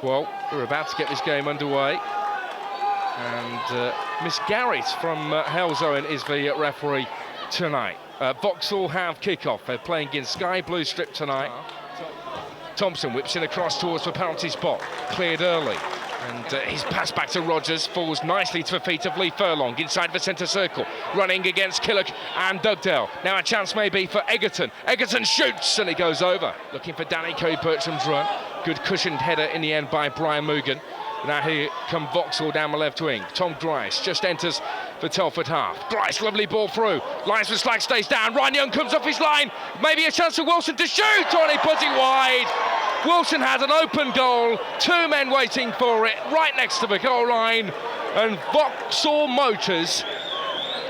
Well, we're about to get this game underway. And Miss Garrett from Halesowen is the referee tonight. Vauxhall have kick-off. They're playing in sky blue strip tonight. Thompson whips it across towards the penalty spot. Cleared early. And his pass back to Rogers falls nicely to the feet of Lee Furlong inside the centre circle. Running against Killock and Dugdale. Now a chance maybe for Egerton. Egerton shoots and it goes over. Looking for Danny Curry-Bertram's run. Good cushioned header in the end by Brian Moogan. Now here come Vauxhall down the left wing. Tom Grice just enters the Telford half. Grice, lovely ball through. Lines for Slag, stays down. Ryan Young comes off his line. Maybe a chance for Wilson to shoot. Oh, and he puts it wide. Wilson has an open goal. Two men waiting for it right next to the goal line. And Vauxhall Motors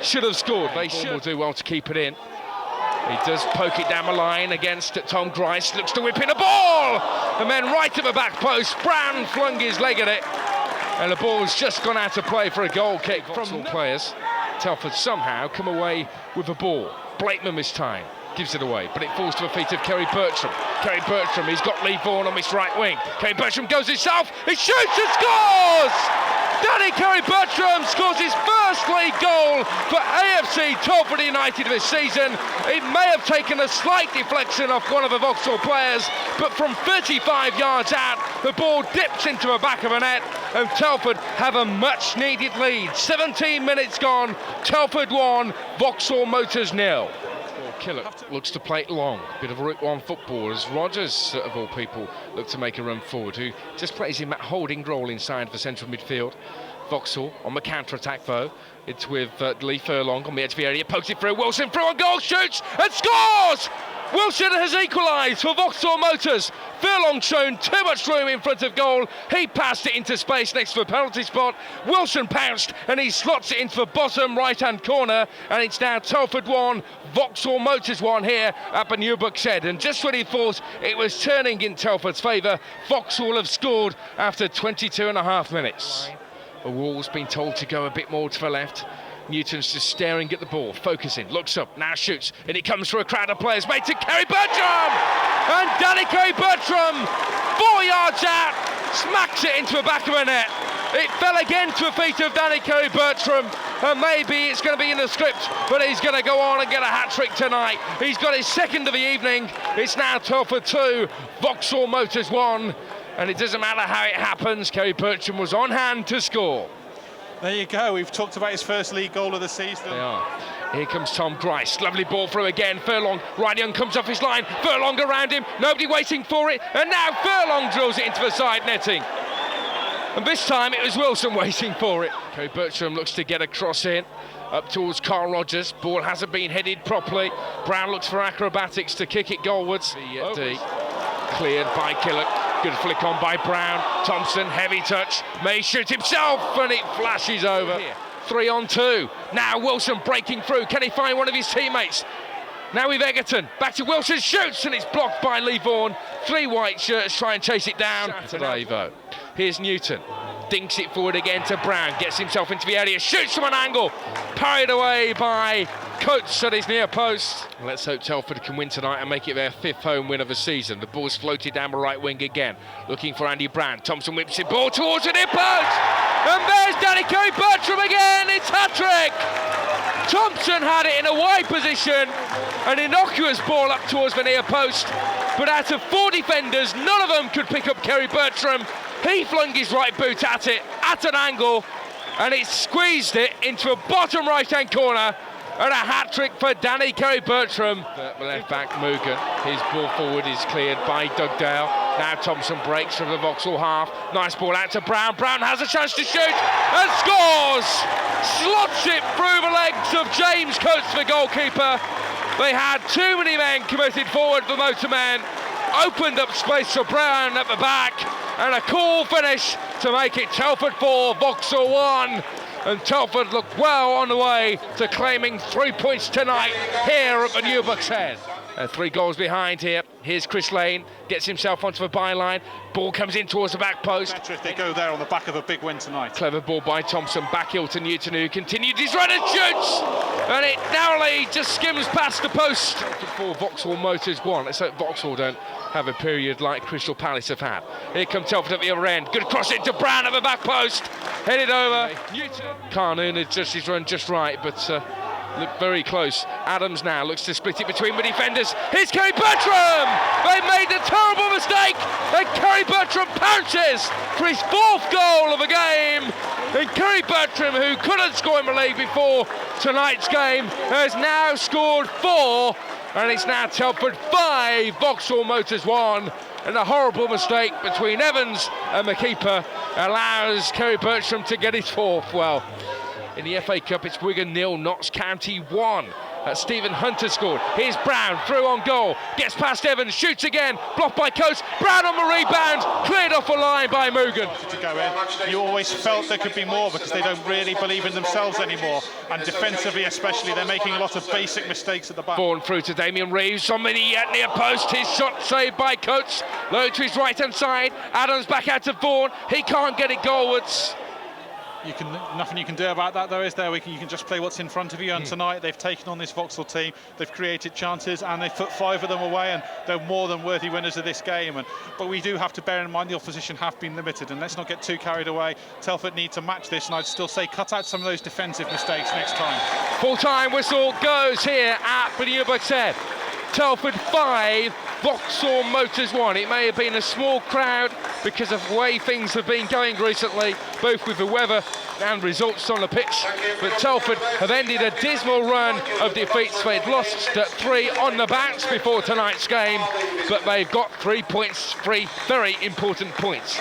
should have scored. They should do well to keep it in. He does poke it down the line against Tom Grice. Looks to whip in a ball. The man right to the back post. Brown flung his leg at it. And the ball's just gone out of play for a goal kick from players. Telford somehow come away with the ball. Blakeman this time gives it away, but it falls to the feet of Curry-Bertram. Curry-Bertram, he's got Lee Vaughan on this right wing. Curry-Bertram goes himself. He shoots and scores! Danny Curry-Bertram scores his first league goal for AFC Telford United this season. It may have taken a slight deflection off one of the Vauxhall players, but from 35 yards out, the ball dips into the back of the net, and Telford have a much-needed lead. 17 minutes gone, Telford 1, Vauxhall Motors 0. Killock looks to play it long, bit of a Route 1 football as Rogers, of all people, look to make a run forward, who just plays in that holding role inside the central midfield. Vauxhall on the counter-attack though. It's with Lee Furlong on the edge of the area, pokes it through, Wilson through on goal, shoots and scores! Wilson has equalised for Vauxhall Motors. Furlong shown too much room in front of goal. He passed it into space next to the penalty spot. Wilson pounced and he slots it into the bottom right-hand corner. And it's now Telford 1, Vauxhall Motors 1 here at the Newbuck Shed. And just when he thought it was turning in Telford's favour, Vauxhall have scored after 22.5 minutes. The wall's been told to go a bit more to the left. Newton's just staring at the ball, focusing, looks up, now shoots, and it comes through a crowd of players, made to Curry-Bertram! And Danny Curry-Bertram, 4 yards out, smacks it into the back of the net. It fell again to the feet of Danny Curry-Bertram, and maybe it's going to be in the script, but he's going to go on and get a hat-trick tonight. He's got his second of the evening. It's now Telford 2, Vauxhall Motors 1, and it doesn't matter how it happens, Curry-Bertram was on hand to score. There you go, we've talked about his first league goal of the season. They are. Here comes Tom Grice, lovely ball through again, Furlong, Ryan Young comes off his line, Furlong around him, nobody waiting for it, and now Furlong drills it into the side netting. And this time it was Wilson waiting for it. Curry-Bertram looks to get a cross in, up towards Carl Rogers, ball hasn't been headed properly, Brown looks for acrobatics to kick it goalwards. D. Cleared by Killock. Good flick on by Brown. Thompson, heavy touch. May shoot himself, and it flashes over. 3 on 2. Now Wilson breaking through. Can he find one of his teammates? Now with Egerton. Back to Wilson, shoots, and it's blocked by Lee Vaughan. 3 white shirts try and chase it down. Today, though. Here's Newton. Dinks it forward again to Brown. Gets himself into the area. Shoots from an angle. Parried away by Coates at his near post. Let's hope Telford can win tonight and make it their 5th home win of the season. The ball's floated down the right wing again. Looking for Andy Brown. Thompson whips it ball towards the near post. And there's Danny Curry-Bertram again. It's hat-trick. Thompson had it in a wide position. An innocuous ball up towards the near post. But out of 4 defenders, none of them could pick up Curry-Bertram. He flung his right boot at it, at an angle, and it squeezed it into a bottom right-hand corner, and a hat-trick for Danny Curry-Bertram. The left-back, Moogan, his ball forward is cleared by Dugdale. Now Thompson breaks from the Vauxhall half. Nice ball out to Brown. Brown has a chance to shoot, and scores! Slots it through the legs of James Coates, the goalkeeper. They had too many men committed forward for Motorman. Opened up space for Brown at the back, and a cool finish to make it Telford 4, Vauxhall 1. And Telford look well on the way to claiming 3 points tonight here at the Newbuck Shed. 3 goals behind here. Here's Chris Lane, gets himself onto the byline. Ball comes in towards the back post. Better if they go there on the back of a big win tonight. Clever ball by Thompson, back heel to Newton, who continued his run and shoots! And it narrowly just skims past the post. For Vauxhall Motors 1. Let's hope Vauxhall don't have a period like Crystal Palace have had. Here comes Telford at the other end. Good cross into Brown at the back post. Headed over. Newton. Carnoon had just his run just right, but looked very close. Adams now looks to split it between the defenders. Here's Kerry Bertram! They made a terrible mistake, and Kerry Bertram pounces for his 4th goal of the game. And Kerry Bertram, who couldn't score in the league before tonight's game, has now scored 4, and it's now Telford 5, Vauxhall Motors 1. And a horrible mistake between Evans and the keeper allows Kerry Bertram to get his 4th. Well, in the FA Cup, it's Wigan 0, Notts County 1. Stephen Hunter scored. Here's Brown, through on goal. Gets past Evans, shoots again. Blocked by Coates. Brown on the rebound. Cleared off the line by Mugan. To go in. You always felt there could be more because they don't really believe in themselves anymore. And defensively especially, they're making a lot of basic mistakes at the back. Vaughan through to Damien Reeves. On the near post. His shot saved by Coates. Low to his right-hand side. Adams back out to Vaughan. He can't get it goalwards. Nothing you can do about that, though, is there? You can just play what's in front of you. And tonight they've taken on this Vauxhall team. They've created chances and they've put 5 of them away, and they're more than worthy winners of this game. But we do have to bear in mind the opposition have been limited, and let's not get too carried away. Telford need to match this, and I'd still say cut out some of those defensive mistakes next time. Full-time whistle goes here at Beniobaxed. Telford 5, Vauxhall Motors 1. It may have been a small crowd because of the way things have been going recently, both with the weather and results on the pitch. But Telford have ended a dismal run of defeats. They'd lost 3 on the bounce before tonight's game, but they've got 3 points, 3 very important points.